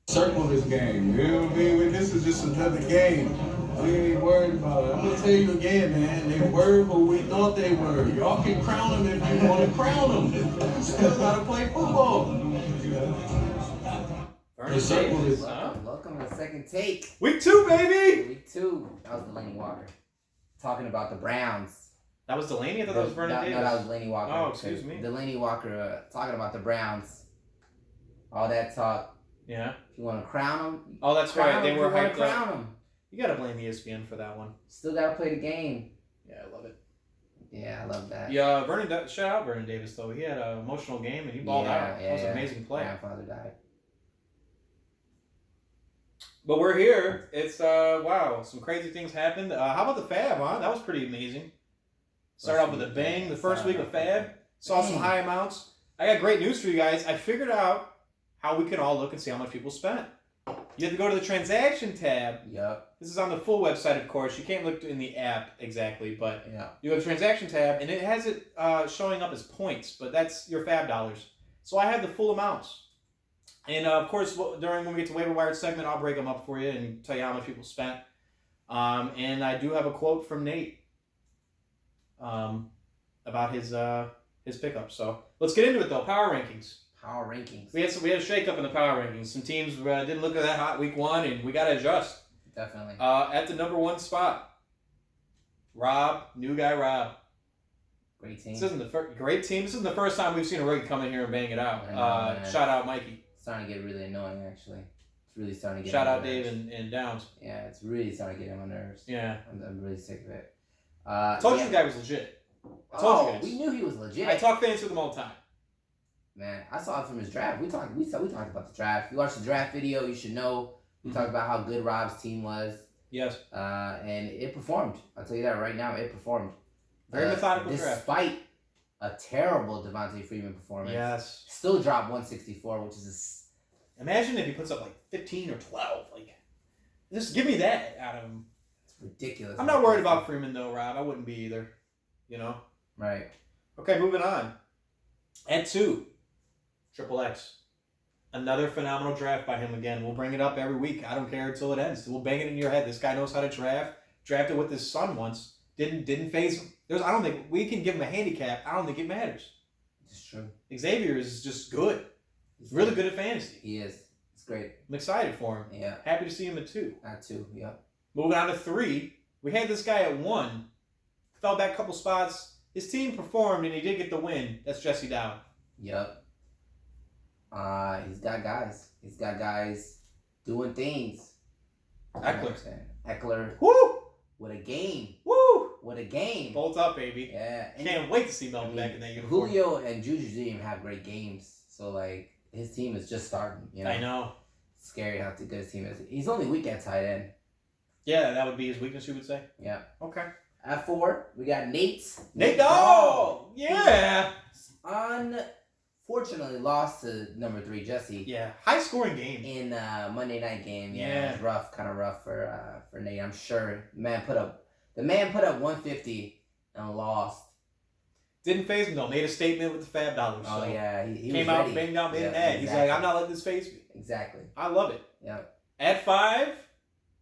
Circle this game. You know what I mean? This is just another game. We ain't worried about it. I'm gonna tell you again, man. They were who we thought they were. Y'all can crown them if you want to crown them. Still gotta play football. The circle is. Welcome to the second take. Week 2, baby. Week 2. That was Delaney Walker talking about the Browns. That was Delaney. I thought that was Vernon Davis. No, that was Delaney Walker. Oh, excuse me. Delaney Walker talking about the Browns. All that talk. Yeah. If you want to crown them. Oh, that's right. They were hyped crown up. them. You gotta blame ESPN for that one. Still gotta play the game. Yeah, I love it. Yeah, I love that. Yeah, shout out Vernon Davis though. He had an emotional game and he balled out. That was an amazing play. Grandfather died. But we're here. It's wow, some crazy things happened. How about the FAAB, huh? That was pretty amazing. Started off with a bang. The first week of FAAB. Saw some high amounts. I got great news for you guys. I figured out how we can all look and see how much people spent. You have to go to the transaction tab. Yep. This is on the full website, of course. You can't look in the app exactly, but yeah. You have a transaction tab, and it has it showing up as points, but that's your FAAB dollars. So I have the full amounts. And, of course, when we get to waiver wire segment, I'll break them up for you and tell you how much people spent. And I do have a quote from Nate about his pickup. So let's get into it, though. Power rankings. Power rankings. We had a shake-up in the power rankings. Some teams didn't look that hot week 1, and we got to adjust. Definitely. At the number 1 spot, new guy Rob. Great team. This isn't the great team. This isn't the first time we've seen a rookie come in here and bang it out. Shout out Mikey. It's starting to get really annoying, actually. It's really starting to get. Shout out Dave and Downs. Yeah, it's really starting to get on my nerves. Yeah. I'm really sick of it. Told you the guy was legit. Told you guys. We knew he was legit. I talk fantasy with him all the time. Man, I saw it from his draft. We talked about the draft. If you watched the draft video, you should know. We talked about how good Rob's team was. Yes. And it performed. I'll tell you that right now. It performed. Very methodical draft. Despite a terrible Devontae Freeman performance. Yes. Still dropped 164, which is Imagine if he puts up like 15 or 12. Like, just give me that out of him. It's ridiculous. I'm not worried about Freeman though, Rob. I wouldn't be either. You know? Right. Okay, moving on. At 2, Triple X. Another phenomenal draft by him again. We'll bring it up every week. I don't care until it ends. We'll bang it in your head. This guy knows how to draft. Drafted with his son once. Didn't phase him. I don't think we can give him a handicap. I don't think it matters. It's true. Xavier is just good. He's really good at fantasy. He is. It's great. I'm excited for him. Yeah. Happy to see him at 2. At 2, yeah. Moving on to 3. We had this guy at 1. Fell back a couple spots. His team performed and he did get the win. That's Jesse Dow. Yep. He's got guys. He's got guys doing things. Eckler. Woo! What a game. Woo! What a game. Bolt up, baby. Yeah. Can't wait to see Melvin back in that uniform. Julio and Juju didn't even have great games. So, like, his team is just starting. You know? I know. It's scary how good his team is. He's only weak at tight end. Yeah, that would be his weakness, you would say? Yeah. Okay. At 4, we got Nate Dogg! Yeah! Unfortunately lost to number 3, Jesse. Yeah. High scoring game. In Monday night game. Yeah. It was rough, kind of rough for Nate, I'm sure. The man put up 150 and lost. Didn't phase him though. Made a statement with the FAAB dollars. Oh, so yeah. He came was out, ready. banged out, made an ad. Exactly. He's like, I'm not letting this phase me. Exactly. I love it. Yeah. At 5,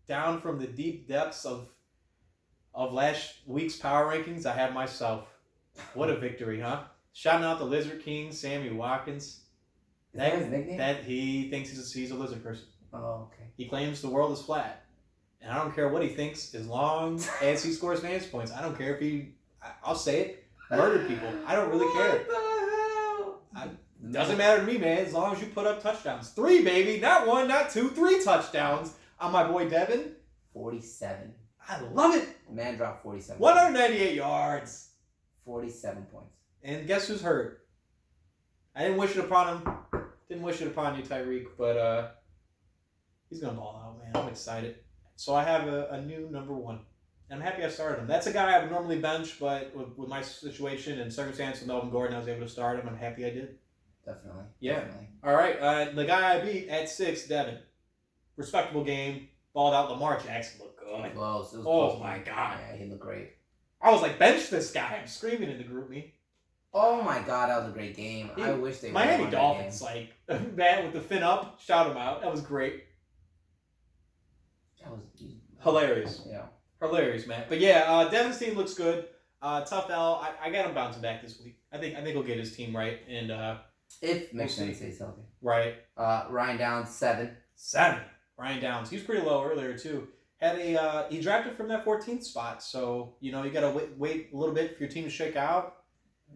down from the deep depths of last week's power rankings, I have myself. What a victory, huh? Shouting out the Lizard King, Sammy Watkins. Is that his nickname? That he thinks he's a lizard person. Oh, okay. He claims the world is flat. And I don't care what he thinks as long as he scores fantasy points. I don't care if I'll say it, murdered people. I don't really care. What the hell? Doesn't matter to me, man, as long as you put up touchdowns. 3, baby. Not 1, not 2, 3 touchdowns on my boy Devin. 47. I love it. The man dropped 47. 198 yards. 47 points. And guess who's hurt? I didn't wish it upon him. Didn't wish it upon you, Tyreek, but he's going to ball out, man. I'm excited. So I have a new number 1. And I'm happy I started him. That's a guy I would normally bench, but with my situation and circumstance with Melvin Gordon, I was able to start him. I'm happy I did. Definitely. Yeah. Definitely. All right. The guy I beat at 6, Devin. Respectable game. Balled out. Lamar Jackson looked good. Close. It was Oh, close. my God. Yeah, he looked great. I was like, bench this guy. I'm screaming in the group me. Oh my God, that was a great game. I wish they Miami won that Dolphins, game. like, man, with the fin up, shout him out. That was great. That was Hilarious. Yeah. Hilarious, man. But yeah, Devin's team looks good. Tough L. I got him bouncing back this week. I think he'll get his team right. And if McShane stays healthy. Right. Ryan Downs 7. 7. Ryan Downs. He was pretty low earlier too. Had a he drafted from that 14th spot, so you gotta wait a little bit for your team to shake out.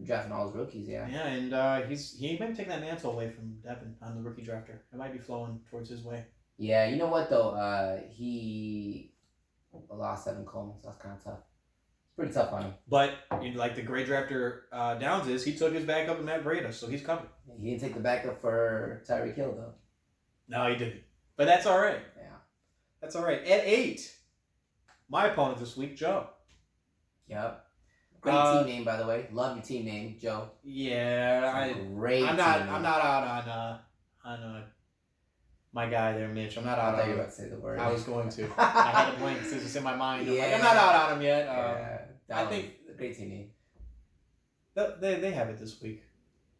Drafting all his rookies, yeah. Yeah, and he might take that mantle away from Devin on the rookie drafter. It might be flowing towards his way. Yeah, you know what though? He lost Evan Coleman, so that's kind of tough. It's pretty tough on him. But like the great drafter Downs is, he took his backup in Matt Breida, so he's covered. He didn't take the backup for Tyreek Hill though. No, he didn't. But that's all right. Yeah. That's all right. At 8, my opponent this week, Joe. Yep. Great team name, by the way. Love your team name, Joe. Yeah, great. I'm not out on my guy there, Mitch. I'm not out I thought on you were him. about to say the word. I was going to. I had a blank since it's in my mind. I'm, Yeah. like, I'm not out on him yet. I think a great team name. They have it this week.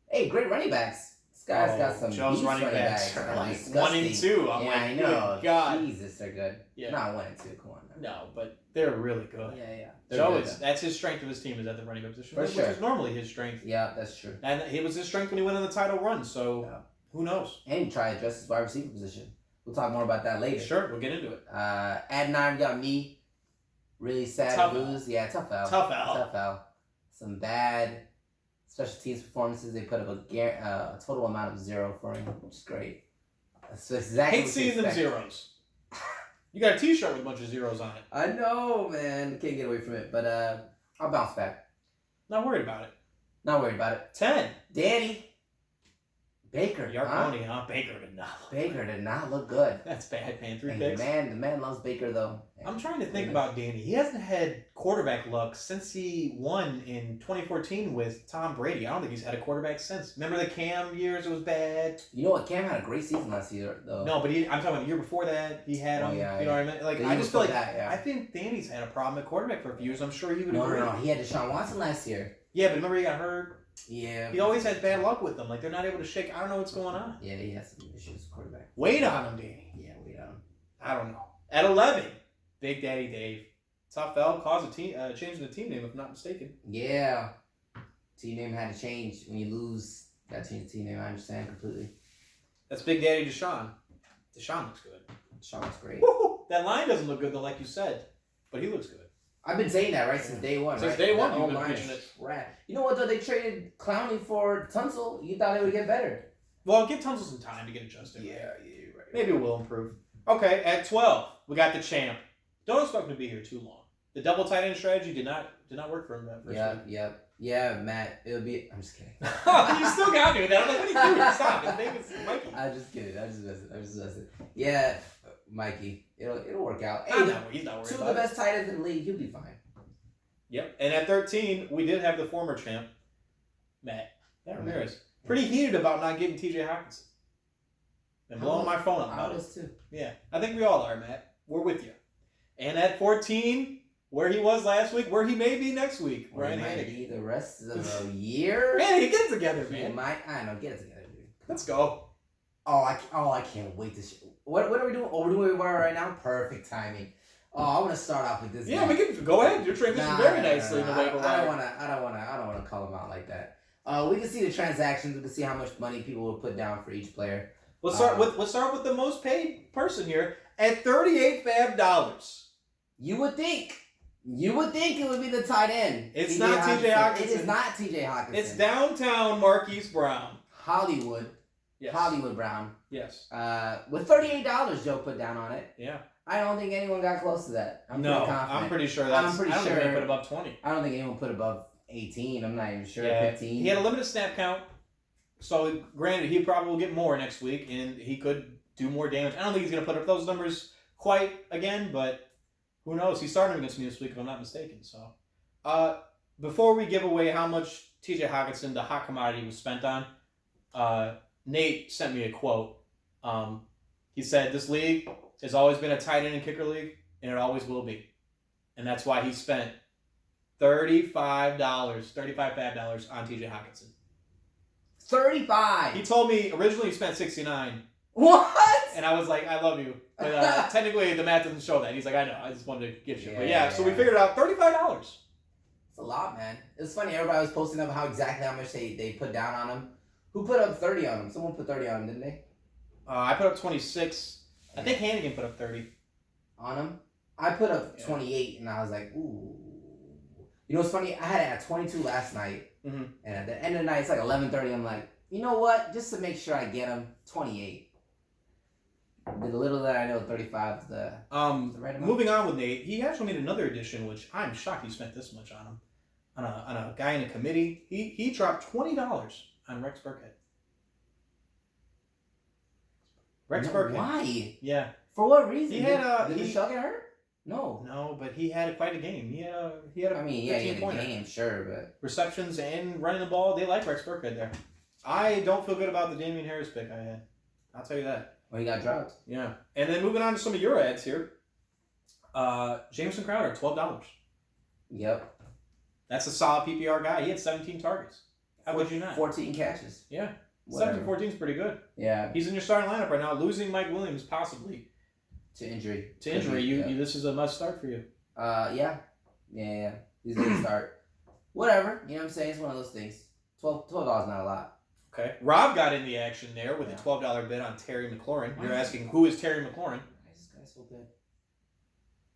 Hey, great running backs. This guy's got some Joe's beast running backs backs. are like Disgusting. 1 and 2. I'm yeah, like, I know. good God. Jesus, they're good. Yeah. Not 1 and 2. Come on. Now. No, but they're really good. Yeah. Joe that's his strength of his team is at the running back position, which is normally his strength. Yeah, that's true. And it was his strength when he went on the title run. So who knows? And he tried to address his wide receiver position. We'll talk more about that later. Sure, we'll get into it. At 9, we got me. Really sad Tough to lose. Yeah, tough out. Tough out. Tough out. Some bad special teams performances. They put up a total amount of 0 for him, which is great. That's exactly Hate seeing them zeros. You got a T-shirt with a bunch of zeros on it. I know, man. Can't get away from it. But I'll bounce back. Not worried about it. Not worried about it. 10. Danny. Baker. Yarkoni, huh? Baker did not look Baker did not look good. That's bad, man. 3 Hey, picks. the man loves Baker, though. I'm trying to think about Danny. He hasn't had quarterback luck since he won in 2014 with Tom Brady. I don't think he's had a quarterback since. Remember the Cam years? It was bad. You know what? Cam had a great season last year, though. No, but I'm talking about the year before that. He had him. Yeah, you know what I mean? Like, I just feel like I think Danny's had a problem at quarterback for a few years. I'm sure he would agree. No. He had Deshaun Watson last year. Yeah, but remember he got hurt? Yeah. He always has bad luck with them. Like, they're not able to shake. I don't know what's going on. Yeah, he has some issues with quarterback. Wait on him, Danny. Yeah, wait on him. I don't know. At 11, Big Daddy Dave. Tough L caused a change in the team name, if I'm not mistaken. Yeah. Team name had to change. When you lose, got to change the team name. I understand completely. That's Big Daddy Deshaun. Deshaun looks good. Deshaun looks great. Woo-hoo. That line doesn't look good, though, like you said. But he looks good. I've been saying that, right, since day one, Since right? day one, That you've been O-line preaching is it. crap. You know what, though? They traded Clowney for Tunsil. You thought they would get better. Well, give Tunsil some time to get adjusted. Yeah, you're right. Maybe it will improve. Okay, at 12, we got the champ. Don't expect him to be here too long. The double tight end strategy did not work for him that first week. Yeah, Matt. It'll be. I'm just kidding. You still got me with that. I'm like, what are you doing? Stop. His name is Mikey. I'm just kidding. I'm just messing. Yeah, Mikey. It'll work out. Hey, He's not worried two of about the best tight ends in the league. He'll be fine. Yep. And at 13, we did have the former champ, Matt Ramirez. Pretty heated about not getting TJ Hawkinson. And blowing my phone up about it. Too. Yeah. I think we all are, Matt. We're with you. And at 14, where he was last week, where he may be next week. Where Ryan he might Hannigan. be the rest of the year. Man, get it together, He man. might. I know. Get it together, dude. Let's go. I can't wait to. What are we doing? Oh, we're doing where we are right now. Perfect timing. Oh, I want to start off with this. Yeah, guy. we can go ahead. You're transitioning very nicely in the waiver I wire. don't want to call him out like that. We can see the transactions. We can see how much money people will put down for each player. Let's start with the most paid person here at $38 FAAB. You would think it would be the tight end. It's not TJ Hawkinson. It is not TJ Hawkinson. It's downtown Marquise Brown. Hollywood. Yes. Hollywood Brown. Yes. With $38 Joe put down on it. Yeah. I don't think anyone got close to that. I'm pretty confident. I'm pretty sure I'm pretty I don't sure think they put above 20. I don't think anyone put above 18. I'm not even sure. Yeah. 15. He had a limited snap count. So granted, he probably will get more next week, and he could do more damage. I don't think he's going to put up those numbers quite again, but who knows? He's starting against me this week, if I'm not mistaken. So, before we give away how much TJ Hawkinson, the hot commodity, was spent on, Nate sent me a quote. He said, "This league has always been a tight end and kicker league, and it always will be, and that's why he spent $35. $35 FAAB on TJ Hawkinson. 35. He told me originally he spent 69. What? And I was like, I love you. But technically, the math doesn't show that. He's like, I know. I just wanted to get you. But yeah, so we figured out $35. It's a lot, man. It was funny. Everybody was posting up how exactly how much they put down on him. Who put up 30 on him? Someone put 30 on him, didn't they? I put up 26. I think Hannigan put up 30. On him? I put up 28, and I was like, ooh. You know what's funny? I had it at 22 last night. Mm-hmm. And at the end of the night, it's like 11:30. I'm like, you know what? Just to make sure I get him, 28. The little that I know, 35 is the right amount. Moving on with Nate, he actually made another addition, which I'm shocked he spent this much on him. On a guy in a committee. He dropped $20 on Rex Burkhead. Rex Burkhead. Why? Yeah. For what reason? He had did Michelle get hurt? No. No, but he had quite a game. He had a I mean, yeah, he had a pointer. game, sure, but Receptions and running the ball, they like Rex Burkhead there. I don't feel good about the Damian Harris pick I had. I'll tell you that. well, he got dropped. Yeah. And then moving on to some of your ads here. Jameson Crowder, $12. Yep. That's a solid PPR guy. He had 17 targets. How would you not? 14 catches. Yeah. Whatever. 7 to 14 is pretty good. Yeah. He's in your starting lineup right now. Losing Mike Williams, possibly. To injury. To injury. You this is a must start for you. Yeah. He's gonna start. Whatever. You know what I'm saying? It's one of those things. $12 not a lot. Okay. Rob got in the action there with Yeah. a $12 bid on Terry McLaurin. You're asking, who is Terry McLaurin? Why is this guy so good?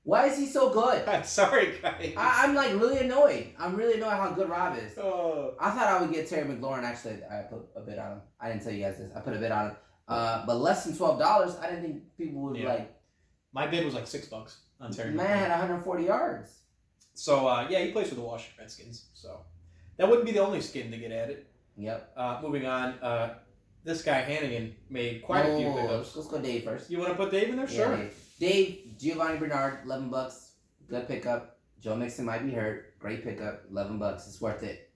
Why is he so good? I'm sorry, guys. I'm like really annoyed. I'm really annoyed how good Rob is. Oh. I thought I would get Terry McLaurin. Actually, I put a bid on him. I didn't tell you guys this. I put a bid on him. But less than $12, I didn't think people would like. My bid was like $6 on Terry McLaurin. Man had 140 yards. So, he plays for the Washington Redskins. So, that wouldn't be the only skin to get added. Yep. Moving on, this guy Hannigan made quite a few pickups. Let's go Dave first. You want to put Dave in there? Yeah, Sure. Dave, Giovanni Bernard, $11. Good pickup. Joe Mixon might be hurt. Great pickup. $11. It's worth it.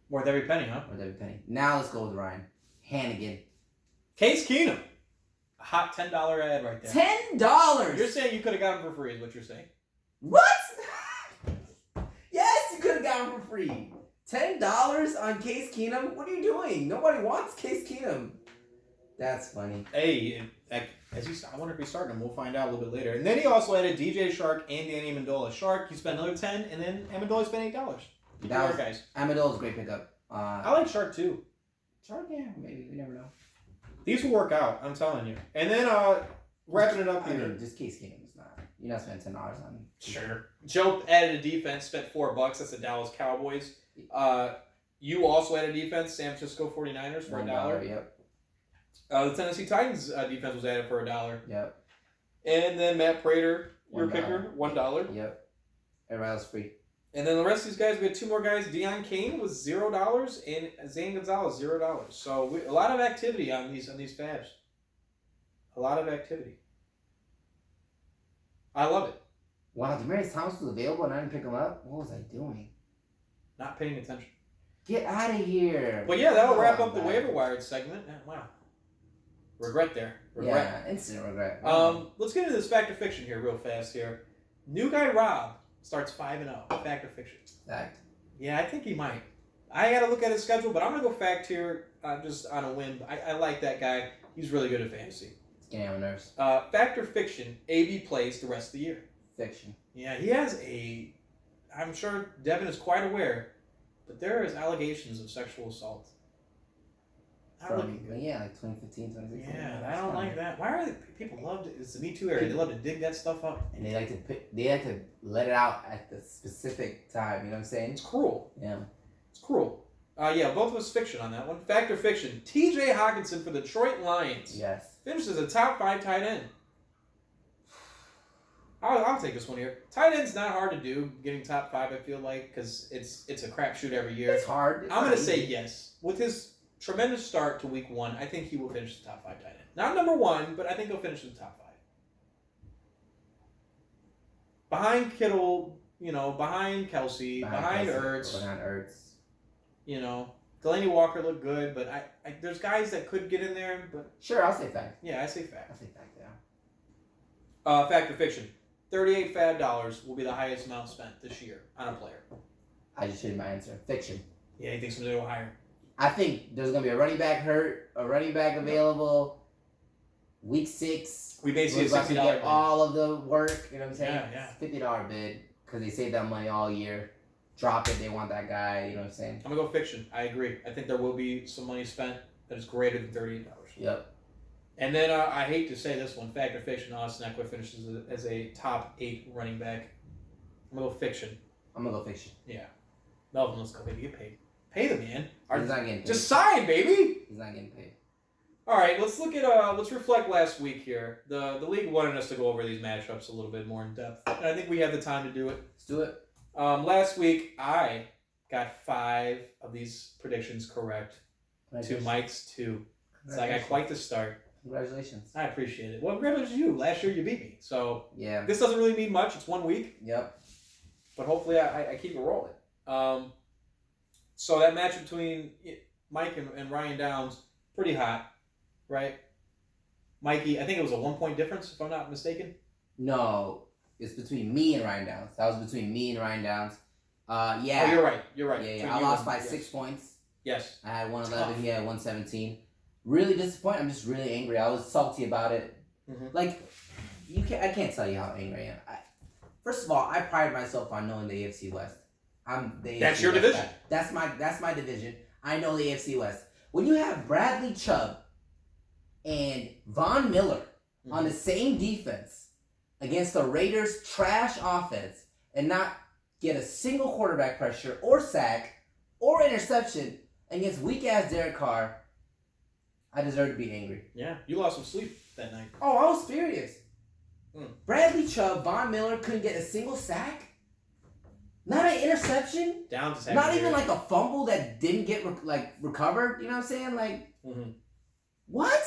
Worth every penny, huh? Worth every penny. Now let's go with Ryan. Hannigan. Case Keenum. A hot $10 ad right there. $10. You're saying you could have got him for free is what you're saying. What? Yes, you could have gotten him for free. $10 on Case Keenum? What are you doing? Nobody wants Case Keenum. That's funny. Hey, I wonder if he's starting him. We'll find out a little bit later. And then he also added DJ Shark and Danny Amendola. Shark, he spent another $10, and then Amendola spent $8. That was, guys. Amendola's a great pickup. I like Shark too. Shark, yeah, maybe. We never know. These will work out, I'm telling you. And then wrapping it up I here. mean, just Case Keenum is not. You're not spending $10 on. Sure. Joe added a defense, spent $4. That's the Dallas Cowboys. You also added a defense, San Francisco 49ers for $1. Yep. The Tennessee Titans defense was added for $1. Yep. And then Matt Prater, your $1. kicker, $1. Yep. Everybody else free. And then the rest of these guys, we had 2 more guys. Deion Kane was $0 and Zane Gonzalez $0. So a lot of activity on these FAABs. A lot of activity. I love it. Wow, Demaryius Thomas was available and I didn't pick him up? What was I doing? Not paying attention. Get out of here. But yeah, that'll wrap up the man. waiver wire segment. Wow. Regret there. Regret. Yeah, instant regret. Let's get into this fact or fiction here real fast here. New guy Rob starts 5-0. Fact or fiction? Fact. Yeah, I think he might. I got to look at his schedule, but I'm going to go fact here just on a whim. I like that guy. He's really good at fantasy. It's getting on my nerves. Fact or fiction, AB plays the rest of the year. Fiction. Yeah, he has I'm sure Devin is quite aware, but there is allegations of sexual assault. Not looking good. Yeah, like 2015, 2016. Yeah, I don't like that. Why are people love to, it's the Me Too area, they love to dig that stuff up. And they like to let it out at the specific time, you know what I'm saying? It's cruel. Yeah. It's cruel. Yeah, both of us fiction on that one. Fact or fiction, TJ Hawkinson for the Detroit Lions. Yes. Finishes a top 5 tight end. I'll take this one here. Tight end's not hard to do, getting top 5, I feel like, because it's a crapshoot every year. It's hard. I'm going to say yes. With his tremendous start to week 1, I think he will finish the top 5 tight end. Not number 1, but I think he'll finish in the top 5. Behind Kittle, behind Kelsey, behind Ertz. Behind Ertz. Delaney Walker looked good, but I there's guys that could get in there, but... Sure, I'll say fact. Yeah, I say fact. I'll say fact, yeah. Fact or fiction. $38 FAAB will be the highest amount spent this year on a player. I just changed my answer. Fiction. Yeah, he thinks he's going to go higher. I think there's going to be a running back hurt, a running back available, week 6. We basically We're about to $60 get bid. all of the work, you know what I'm saying? Yeah. $50 bid, because they saved that money all year. Drop it, they want that guy, you know what I'm saying? I'm going to go fiction. I agree. I think there will be some money spent that is greater than $38. Yep. And then I hate to say this one, fact or fiction, Austin Eckler finishes as a top 8 running back. I'm going to go fiction. I'm going to go fiction. Yeah. Melvin, let's go, baby. Get paid. Pay the man. He's not getting paid. Just sign, baby. He's not getting paid. All right, let's look at let's reflect last week here. The league wanted us to go over these matchups a little bit more in depth, and I think we have the time to do it. Let's do it. Last week I got 5 of these predictions correct to Mike's 2. So I got quite the start. Congratulations. I appreciate it. Well, congratulations to you. Last year you beat me, so yeah. This doesn't really mean much. It's 1 week. Yep. But hopefully I keep it rolling. So that match between Mike and Ryan Downs, pretty hot, right? Mikey, I think it was a 1-point difference, if I'm not mistaken. No, it's between me and Ryan Downs. That was between me and Ryan Downs. Yeah. Oh, you're right. You're right. Yeah. So I you lost were- by yes. 6 points. Yes. I had 111. He had 117. Really disappointed. I'm just really angry. I was salty about it. Mm-hmm. Like, I can't tell you how angry I am. First of all, I pride myself on knowing the AFC West. I'm the AFC That's your West division. guy. That's my division. I know the AFC West. When you have Bradley Chubb and Von Miller on the same defense against the Raiders' trash offense and not get a single quarterback pressure or sack or interception against weak-ass Derek Carr, I deserve to be angry. Yeah, you lost some sleep that night. Oh, I was furious. Bradley Chubb, Von Miller couldn't get a single sack. Not an interception. Downs is Not even like a fumble that didn't get recovered. You know what I'm saying? Like, what?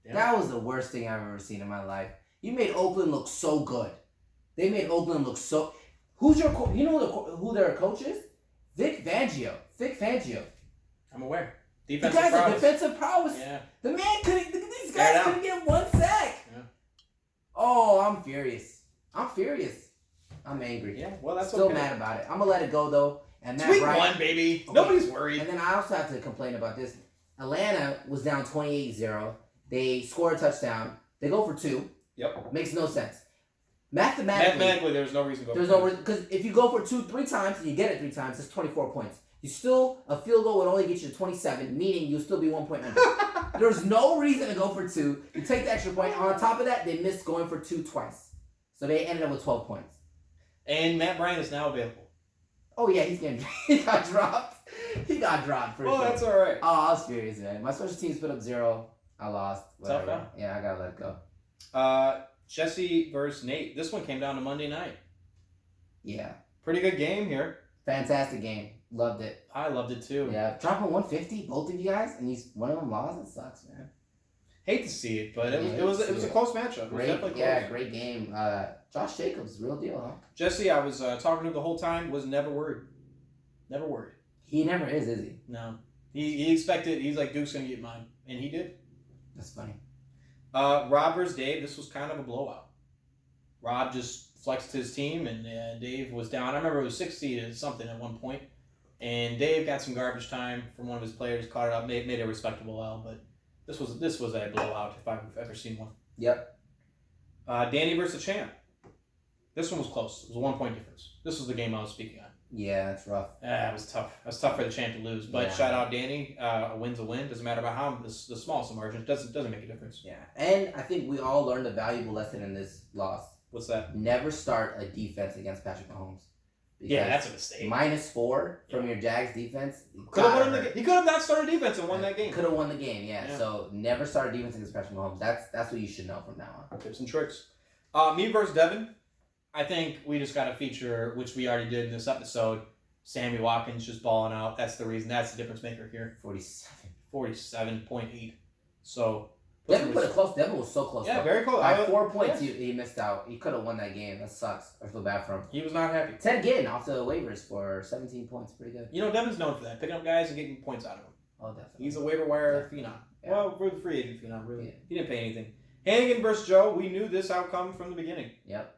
Yeah. That was the worst thing I've ever seen in my life. You made Oakland look so good. They made Oakland look so. Who's your? You know who their coach is? Vic Fangio. I'm aware. The Defensive guy's prowess. a defensive prowess. Yeah. The man couldn't. These Fair guys enough. couldn't get one sack. Yeah. Oh, I'm furious. I'm angry. Yeah. Well, that's Still okay. mad about it. I'm gonna let it go though. And It's Matt week Bryant, 1, baby. Okay. Nobody's worried. And then I also have to complain about this. Atlanta was down 28-0. They score a touchdown. They go for 2. Yep. Makes no sense. Mathematically, there's no reason to go. there's no reason, because if you go for 2 3 times and you get it 3 times, it's 24 points. A field goal would only get you to 27, meaning you'll still be 1 point under. There's no reason to go for 2. You take the extra point. On top of that, they missed going for 2 twice. So they ended up with 12 points. And Matt Bryant is now available. Oh yeah, he got dropped. He got dropped for Well, sure. that's all right. Oh, I was furious, man. My special teams put up 0. I lost. Whatever. Tough, huh? Yeah, I gotta let it go. Jesse versus Nate. This one came down to Monday night. Yeah. Pretty good game here. Fantastic game. Loved it. I loved it too. Yeah. Dropping 150, both of you guys, and one of them lost. It sucks, man. Hate to see it, but Yeah, it was a close matchup. It was Great, definitely yeah, close. great game. Josh Jacobs, real deal, huh? Jesse, I was talking to him the whole time. Was never worried. Never worried. He never is he? No. He expected. He's like, Duke's gonna get mine, and he did. That's funny. Rob versus Dave. This was kind of a blowout. Rob just flexed his team, and Dave was down. I remember it was 60 something at one point, and Dave got some garbage time from one of his players, caught it up, made a respectable L. But this was a blowout if I've ever seen one. Yep. Danny versus the champ. This one was close. It was a 1 point difference. This was the game I was speaking on. Yeah, that's rough. It was tough. It was tough for the champ to lose. But Yeah. shout out Danny. A win's a win. Doesn't matter about how the smallest of margins. Doesn't make a difference. Yeah. And I think we all learned a valuable lesson in this loss. What's that? Never start a defense against Patrick Mahomes. Yeah, that's a mistake. -4 from your Jags defense. He could have not started defense and won that game. Could have won the game, yeah. Yeah. So never start a defense against Patrick Mahomes. That's what you should know from now on. Tips and tricks. Me versus Devin. I think we just got to feature, which we already did in this episode, Sammy Watkins just balling out. That's the reason. That's the difference maker here. 47.8. So. Devin put it close. Devin was so close. Yeah, though. very close. By 4 points, he missed out. He could have won that game. That sucks. I feel bad for him. He was not happy. Ted Ginn off the waivers for 17 points. Pretty good. You know, Devin's known for that. Picking up guys and getting points out of them. Oh, definitely. He's a waiver wire phenom. Yeah. Well, we're the free agent phenom, really. Yeah. He didn't pay anything. Hannigan versus Joe. We knew this outcome from the beginning. Yep.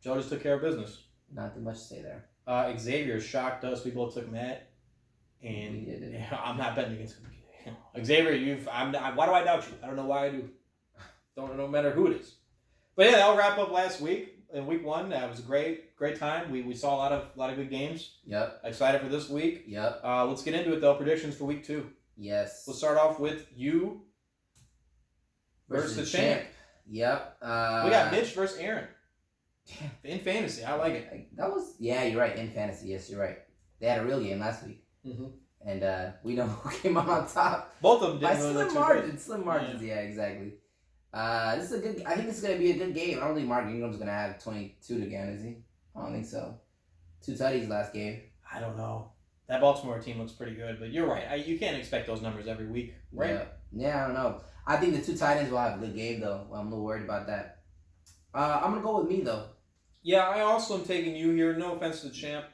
Joe just took care of business. Not too much to say there. Xavier shocked us. We both took Matt, and We did. I'm not betting against him. Xavier, why do I doubt you? I don't know why I do. No matter who it is. But yeah, that'll wrap up last week. In week 1, that was a great time. We saw a lot of good games. Yep. Excited for this week. Yep. Let's get into it though. Predictions for week 2. Yes. We'll start off with you versus the champ. Yep. We got Mitch versus Aaron. In fantasy, I like it. You're right. In fantasy, yes, you're right. They had a real game last week. Mm-hmm. And we know who came out on top. Both of them By didn't really look slim too good. margins. Slim margins, yeah, exactly. I think this is going to be a good game. I don't think Mark Ingram's going to have 22 again, is he? I don't think so. 2 tutties last game. I don't know. That Baltimore team looks pretty good, but you're right. You can't expect those numbers every week, right? Yeah, I don't know. I think the 2 tight ends will have a good game, though. I'm a little worried about that. I'm going to go with me, though. Yeah, I also am taking you here. No offense to the champ.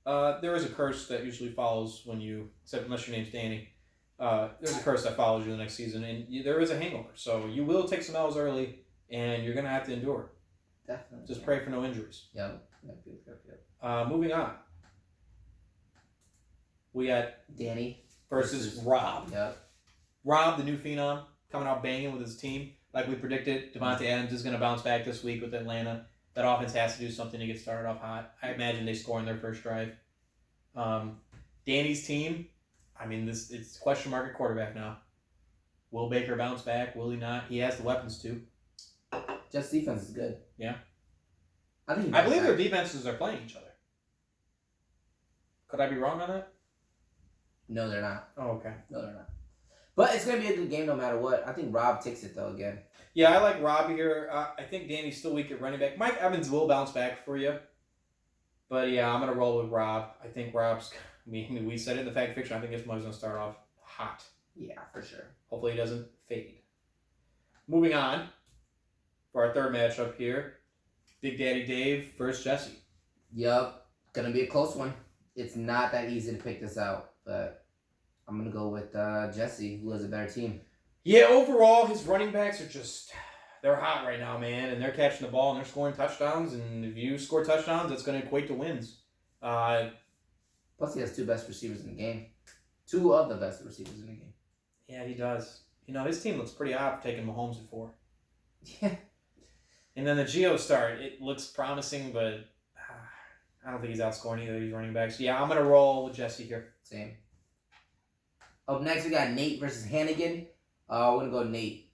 There is a curse that usually follows when you, except unless your name's Danny, there's a curse that follows you the next season, and there is a hangover. So you will take some L's early, and you're going to have to endure. Definitely. Just pray for no injuries. Yep. Moving on. We got Danny versus Rob. Yep. Rob, the new phenom, coming out banging with his team. Like we predicted, Devontae Adams is going to bounce back this week with Atlanta. That offense has to do something to get started off hot. I imagine they score in their first drive. Danny's team, I mean, it's question mark at quarterback now. Will Baker bounce back? Will he not? He has the weapons to. Jets' defense is good. Yeah. I believe their defenses are playing each other. Could I be wrong on that? No, they're not. Oh, okay. No, they're not. But it's going to be a good game no matter what. I think Rob takes it, though, again. Yeah, I like Rob here. I think Danny's still weak at running back. Mike Evans will bounce back for you. But, yeah, I'm going to roll with Rob. I think Rob's... we said it in the fact fiction. I think this one's going to start off hot. Yeah, for sure. Hopefully he doesn't fade. Moving on for our third matchup here. Big Daddy Dave versus Jesse. Yup. Going to be a close one. It's not that easy to pick this out, but I'm going to go with Jesse, who has a better team. Yeah, overall, his running backs are just... They're hot right now, man, and they're catching the ball and they're scoring touchdowns, and if you score touchdowns, that's going to equate to wins. Plus, he has 2 best receivers in the game. 2 of the best receivers in the game. Yeah, he does. You know, his team looks pretty odd for taking Mahomes at 4. Yeah. And then the Geo start, it looks promising, but I don't think he's outscoring either of these running backs. Yeah, I'm going to roll with Jesse here. Same. Up next, we got Nate versus Hannigan. We're going to go Nate.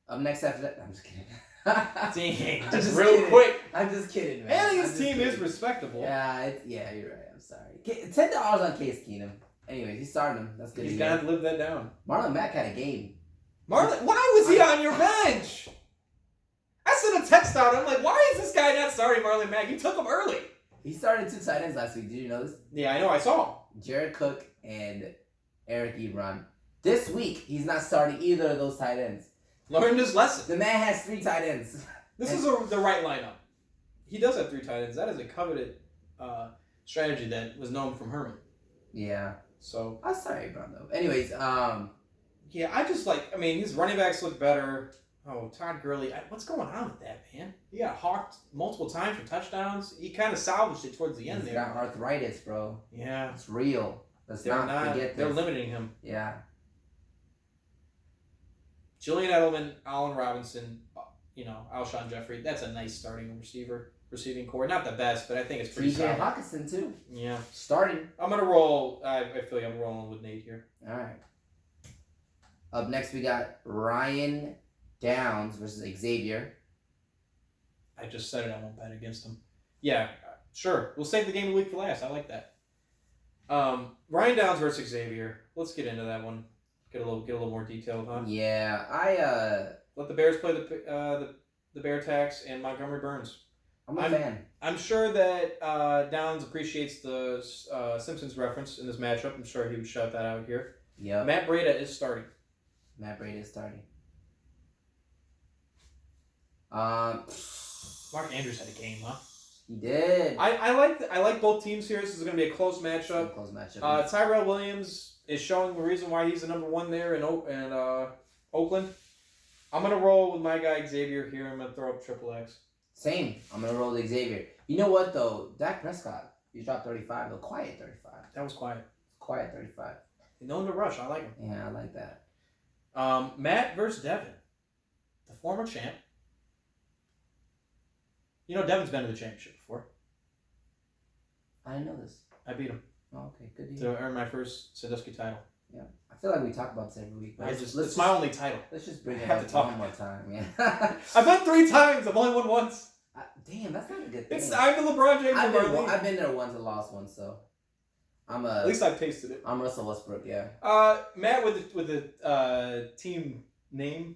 Up next after that, I'm just kidding. Dang, just real kidding. quick. I'm just kidding, man. Hannigan's team is respectable. Yeah, you're right. I'm sorry. $10 on Case Keenum. Anyways, he's starting him. That's good. He's got to live that down. Marlon Mack had a game. Marlon, why was he on your bench? I sent a text out. I'm like, why is this guy not starting Marlon Mack? You took him early. He started 2 tight ends last week. Did you know this? Yeah, I know. I saw. Jared Cook and Eric Ebron. This week, he's not starting either of those tight ends. Learned his lesson. The man has 3 tight ends. This is the right lineup. He does have 3 tight ends. That is a coveted strategy that was known from Herman. Yeah. So. I'm sorry, Ebron, though. Anyways, yeah, I mean, his running backs look better. Oh, Todd Gurley. What's going on with that, man? He got hawked multiple times for touchdowns. He kind of salvaged it towards the end he's there. got arthritis, bro. Yeah. It's real. Let's not forget this. They're limiting him. Yeah. Julian Edelman, Allen Robinson, Alshon Jeffrey. That's a nice starting receiving core. Not the best, but I think it's pretty solid. TJ Hawkinson, too. Yeah. Starting. I'm going to roll. I feel like I'm rolling with Nate here. All right. Up next, we got Ryan Downs versus Xavier. I just said it. I won't bet against him. Yeah, sure. We'll save the game of the week for last. I like that. Ryan Downs versus Xavier. Let's get into that one. Get a little more detailed, huh? Yeah, let the Bears play the Bear Tax and Montgomery Burns. I'm a fan. I'm sure that Downs appreciates the Simpsons reference in this matchup. I'm sure he would shout that out here. Yeah. Matt Breida is starting. Mark Andrews had a game, huh? He did. I like both teams here. This is going to be a close matchup. Tyrell Williams is showing the reason why he's the number 1 there in Oakland. I'm going to roll with my guy Xavier here. I'm going to throw up triple X. Same. I'm going to roll with Xavier. You know what, though? Dak Prescott. He dropped 35, though. Quiet 35. That was quiet. Quiet 35. No one to rush. I like him. Yeah, I like that. Matt versus Devin, the former champ. You know, Devin's been to the championship before. I didn't know this. I beat him Oh, okay, good to hear. to earn my first Sandusky title. Yeah, I feel like we talk about this every week. But It's my only title. Let's just bring I it have up to talk one more time. Yeah. I've been 3 times. I've only won once. Damn, that's not a good thing. I'm the LeBron James of our league. I've been there once and lost once, so At least I've tasted it. I'm Russell Westbrook. Yeah. Matt with the team name,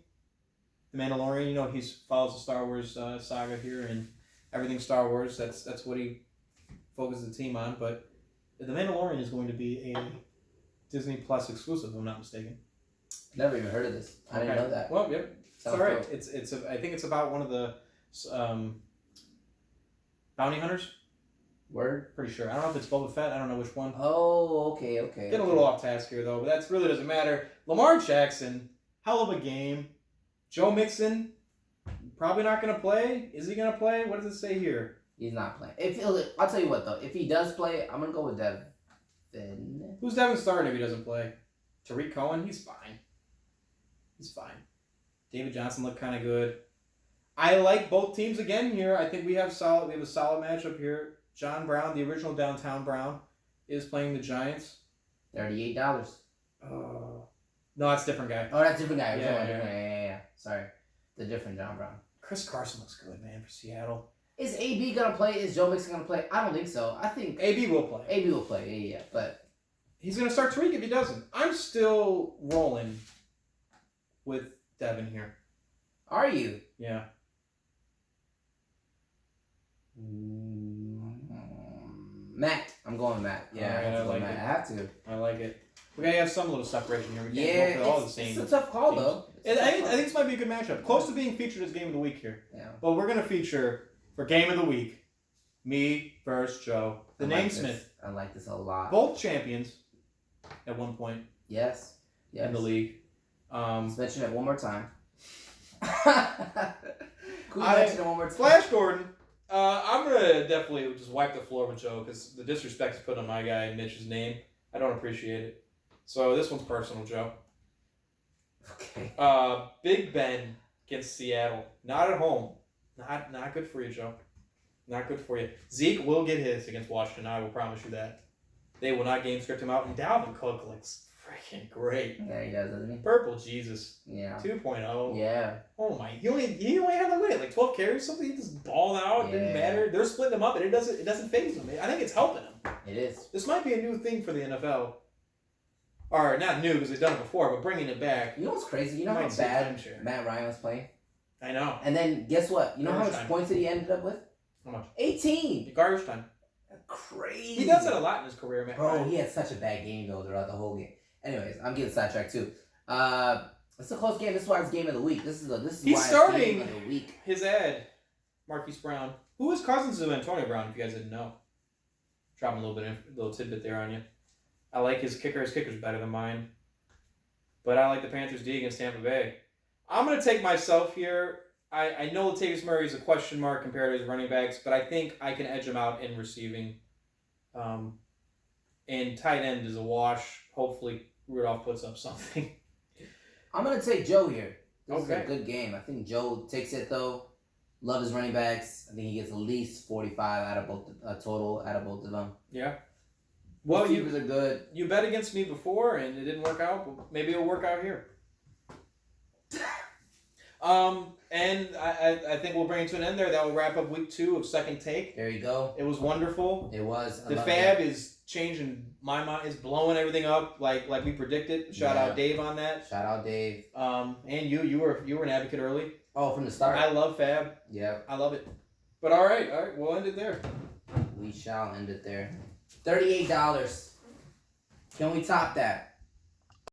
The Mandalorian. You know, he follows the Star Wars saga here and everything Star Wars. That's what he focuses the team on. But The Mandalorian is going to be a Disney Plus exclusive, if I'm not mistaken. Never even heard of this. I didn't know that. Well, yep. It's Sounds all right. dope. I think it's about one of the bounty hunters. Word. Pretty sure. I don't know if it's Boba Fett. I don't know which one. Oh, okay. Getting a little off task here, though, but that really doesn't matter. Lamar Jackson, hell of a game. Joe Mixon, probably not going to play. Is he going to play? What does it say here? He's not playing. I'll tell you what though, if he does play, I'm gonna go with Devin. Who's Devin starting if he doesn't play? Tariq Cohen, he's fine. He's fine. David Johnson looked kind of good. I like both teams again here. I think we have a solid matchup here. John Brown, the original Downtown Brown, is playing the Giants. $38. No, that's a different guy. Oh, that's a different guy. Yeah. Sorry, the different John Brown. Chris Carson looks good, man, for Seattle. Is AB gonna play? Is Joe Mixon gonna play? I don't think so. I think AB will play. AB will play. Yeah, but he's gonna start Tariq if he doesn't. I'm still rolling with Devin here. Are you? Yeah. Matt. I'm going with Matt. Yeah, Right, I have to go I like Matt. it. I have to. I like it. We gotta have some little separation here. We can't go for all the same. It's a tough call teams. though. I think this might be a good matchup. Close to being featured as Game of the Week here. Yeah. But we're gonna feature for Game of the Week, me versus Joe, the I like Namesmith. this. I like this a lot. Both champions at one point Yes. in the league. Let's mention it one more time. Can we mention it one more time? Flash Gordon. I'm gonna definitely just wipe the floor with Joe because the disrespect is put on my guy Mitch's name. I don't appreciate it. So this one's personal, Joe. Okay. Big Ben against Seattle. Not at home. Not good for you, Joe. Not good for you. Zeke will get his against Washington. I will promise you that. They will not game script him out. And Dalvin Cook looks freaking great. Yeah, he does, doesn't he? Purple Jesus. Yeah. 2.0. Yeah. Oh my! He only had like 12 carries, something. He just balled out. It didn't matter. They're splitting him up, and it doesn't phase him. I think it's helping him. It is. This might be a new thing for the NFL. Or not new because they've done it before, but bringing it back. You know what's crazy? You know how bad Matt Ryan was playing? I know. And then guess what? You know how much points did he ended up with? How much? 18. Garbage time. Crazy. He does it a lot in his career, man. Bro, he had such a bad game though throughout the whole game. Anyways, I'm getting sidetracked too. It's a close game. This is why it's game of the week. This is He's why starting it's game of the week. His ad, Marquise Brown, who is cousins of Antonio Brown. If you guys didn't know, dropping a little tidbit there on you. I like his kicker. His kicker's better than mine, but I like the Panthers D against Tampa Bay. I'm gonna take myself here. I know Latavius Murray is a question mark compared to his running backs, but I think I can edge him out in receiving. And tight end is a wash. Hopefully Rudolph puts up something. I'm gonna take Joe here. This Okay. is a good game. I think Joe takes it though. Love his running backs. I think he gets at least 45 out of both total out of both of them. Yeah. Well, receivers are good. You bet against me before and it didn't work out, but maybe it'll work out here. And I think we'll bring it to an end there. That will wrap up week 2 of Second Take. There you go. It was wonderful. It was. The FAAB is changing my mind, is blowing everything up like we predicted. Shout out Dave on that. Shout out Dave. And you were an advocate early. Oh, from the start. I love FAAB. Yeah. I love it. But all right, we'll end it there. We shall end it there. $38. Can we top that?